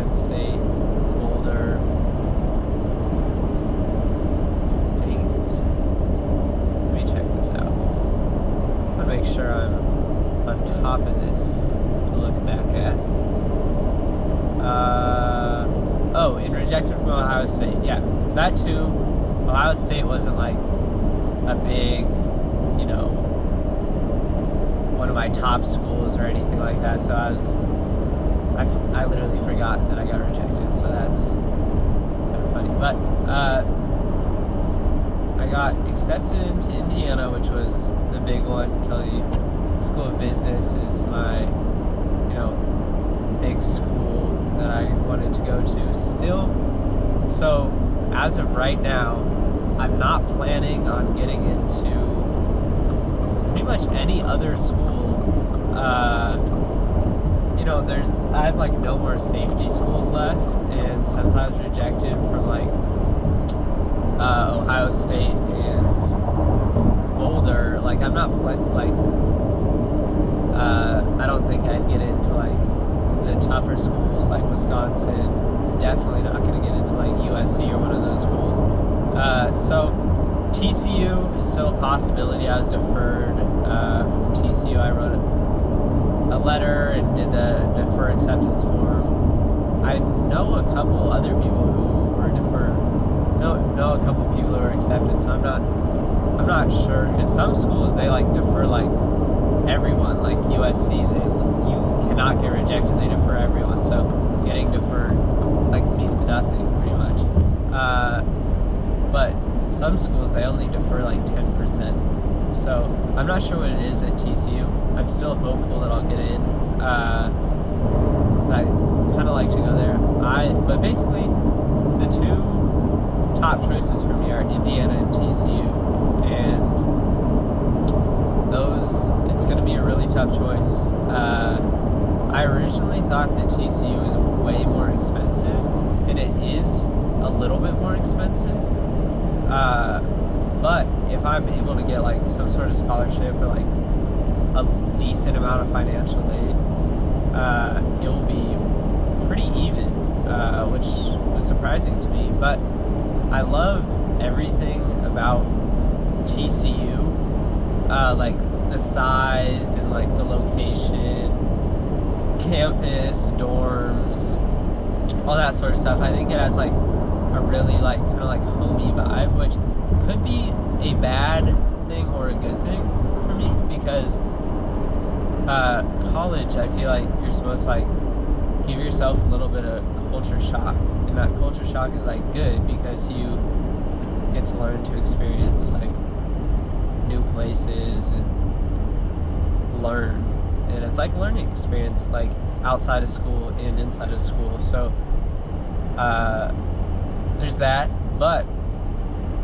Michigan State, Boulder. Dang it. Let me check this out. I want to make sure I'm on top of this to look back at. And rejected from Ohio State. Yeah, so that too. Ohio State wasn't like a big, one of my top schools or anything like that. So I literally forgot that I got rejected. So that's kind of funny. But I got accepted into Indiana, which was the big one. Kelly School of Business is my, big school that I wanted to go to still. So as of right now, I'm not planning on getting into pretty much any other school. I have like no more safety schools left, and since I was rejected from like Ohio State and Boulder, like I'm not I don't think I'd get into like the tougher schools like Wisconsin. Definitely not going to get into like USC or one of those schools. So TCU is still a possibility. I was deferred from TCU. I wrote a letter and did the defer acceptance form. I know a couple other people who were deferred. Know a couple people who were accepted. So I'm not sure, because some schools they like defer like everyone. Like USC, you cannot get rejected. They defer everyone. So getting deferred like means nothing pretty much. But some schools they only defer like 10%. So I'm not sure what it is at TCU. I'm still hopeful that I'll get in, because I kind of like to go there. But basically the two top choices for me are Indiana and TCU, and it's going to be a really tough choice. I originally thought that TCU was way more expensive, and it is a little bit more expensive. But if I'm able to get like some sort of scholarship or like a decent amount of financial aid, it will be pretty even, which was surprising to me. But I love everything about TCU, like the size and like the location, campus, dorms, all that sort of stuff. I think it has like a really like kind of like homey vibe, which could be a bad thing or a good thing for me, because college, I feel like you're supposed to like give yourself a little bit of culture shock, and that culture shock is like good because you get to learn to experience like new places and learn, and it's like learning experience like outside of school and inside of school. So there's that. But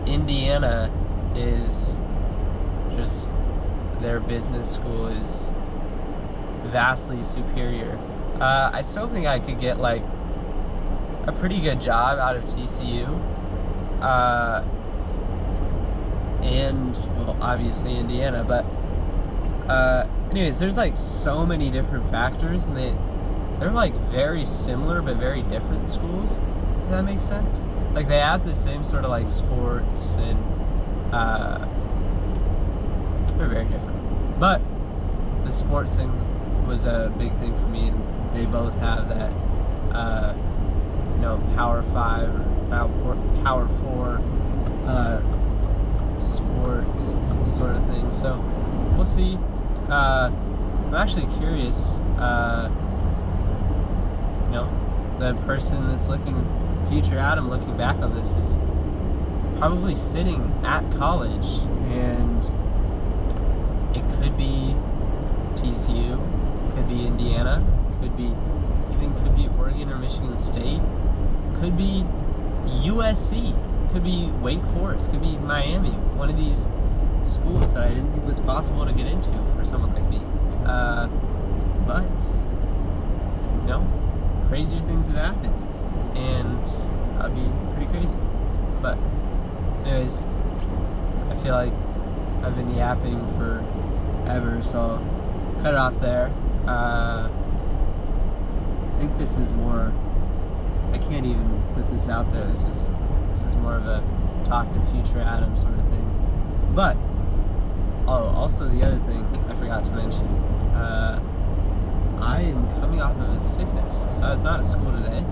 Indiana is just, their business school is vastly superior. I still think I could get like a pretty good job out of TCU, and well, obviously Indiana, but anyways, there's like so many different factors, and they're like very similar but very different schools, if that makes sense. Like they have the same sort of like sports, and they're very different. But the sports thing was a big thing for me, and they both have that Power 5 or Power 4 sports sort of thing. So we'll see. I'm actually curious, the person that's future Adam looking back on this is probably sitting at college, and it could be TCU, could be Indiana, could be Oregon or Michigan State, could be USC, could be Wake Forest, could be Miami, one of these schools that I didn't think was possible to get into for someone like me. But crazier things have happened, and that'd be pretty crazy. But anyways, I feel like I've been yapping forever, so I'll cut it off there. I think this is more I can't even put this out there. This is more of a talk to future Adam sort of thing. But also the other thing I forgot to mention, I am coming off of a sickness, so I was not at school today,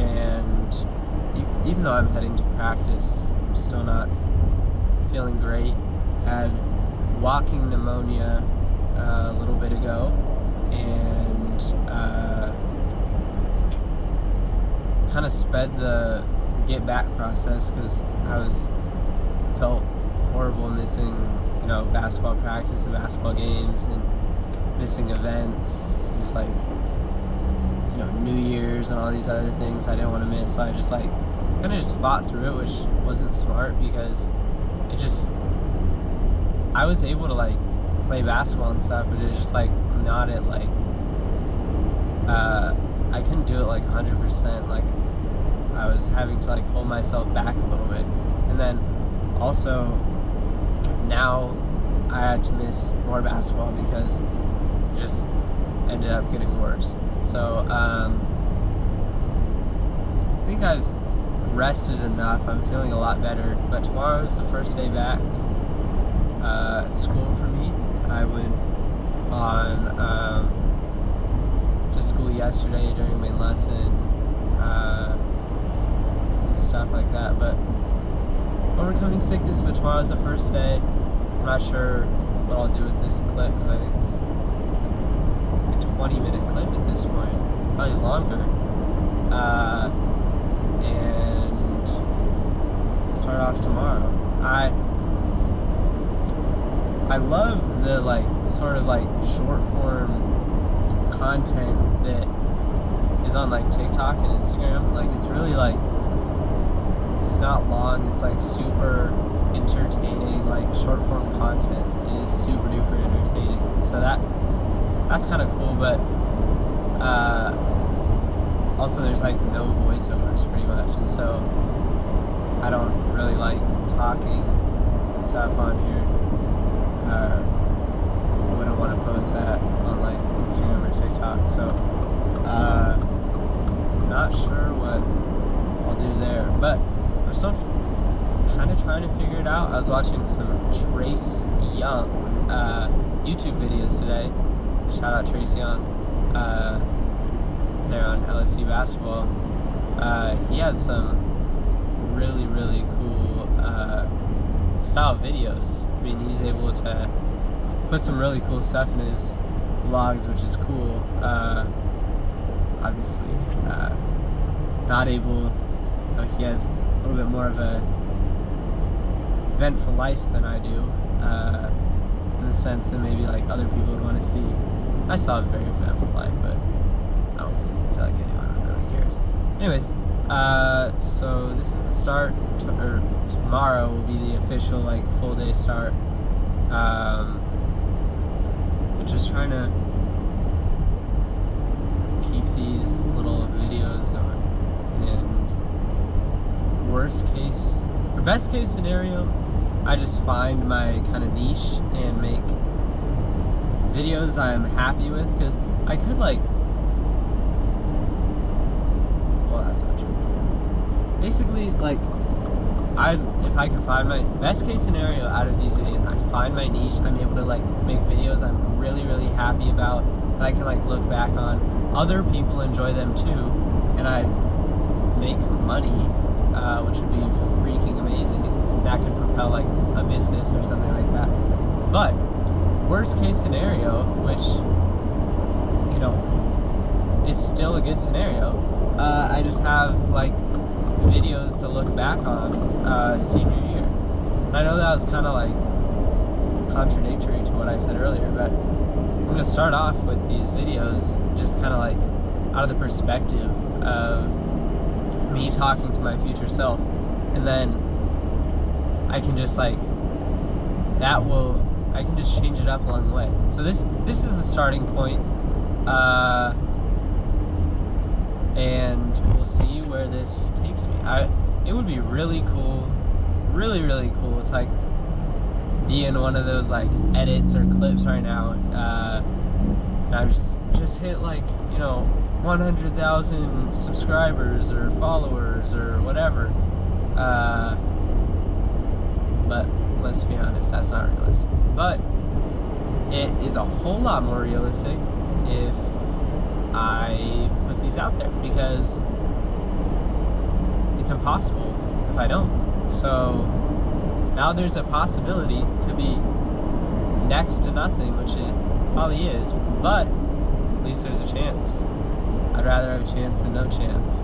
and even though I'm heading to practice, I'm still not feeling great. Had walking pneumonia a little bit ago, and kind of sped the get back process because I felt horrible missing, basketball practice and basketball games and missing events. It was like, New Year's and all these other things I didn't want to miss. So I just kind of just fought through it, which wasn't smart because I was able to play basketball and stuff, but it was just not at I couldn't do it 100%. I was having to hold myself back a little bit, and then also now I had to miss more basketball because it just ended up getting worse. So I think I've rested enough. I'm feeling a lot better, but tomorrow is the first day back at school for me. I went on to school yesterday during main lesson and stuff like that, but overcoming sickness. But tomorrow's the first day. I'm not sure what I'll do with this clip because I think it's a 20-minute clip at this point, probably longer, and start off tomorrow. I love the sort of short form content that is on TikTok and Instagram. It's really it's not long, it's super entertaining. Short form content is super duper entertaining, so that's kind of cool. But also there's no voiceovers pretty much, and so I don't really like talking and stuff on here. I wouldn't want to post that on Instagram or TikTok, so not sure what I'll do there, but I'm still kind of trying to figure it out. I was watching some Trace Young YouTube videos today. Shout out Trace Young. There on LSU basketball. He has some really, really cool style videos. I mean, he's able to put some really cool stuff in his vlogs, which is cool. Obviously, not able, he has a little bit more of a eventful life than I do, in the sense that maybe other people would want to see. I saw a very eventful life, but I don't feel like anyone really cares. Anyways, so this is the start, or tomorrow will be the official full day start. But just trying to keep these little videos going. And best case scenario, I just find my kind of niche and make videos I'm happy with, because I could well, that's not true. Basically, if I can find my best case scenario out of these videos, I find my niche, I'm able to make videos I'm really, really happy about, that I can look back on. Other people enjoy them too, and I make money, which would be freaking amazing. That could propel a business or something like that. But worst case scenario, which is still a good scenario, I just have videos to look back on senior year. And I know that was kind of contradictory to what I said earlier, but I'm gonna start off with these videos just kind of out of the perspective of me talking to my future self, and then I can just I can just change it up along the way. So this is the starting point, and we'll see where this takes me. It would be really cool, really, really cool to be in one of those edits or clips right now, and I just hit 100,000 subscribers or followers or whatever. But let's be honest, that's not realistic. But it is a whole lot more realistic if I put these out there, because it's impossible if I don't. So now there's a possibility, could be next to nothing, which it probably is, but at least there's a chance. I'd rather have a chance than no chance.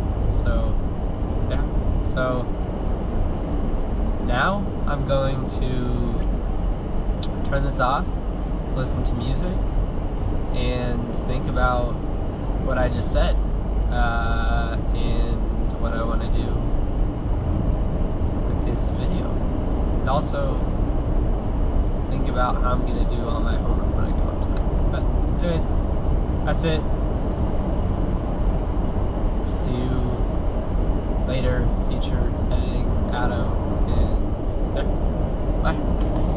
So yeah, so now I'm going to turn this off, listen to music, and think about what I just said, and what I want to do with this video. And also think about how I'm going to do all my homework when I go home tonight. But anyways, that's it. See you later, future editing Adam, and yeah, bye.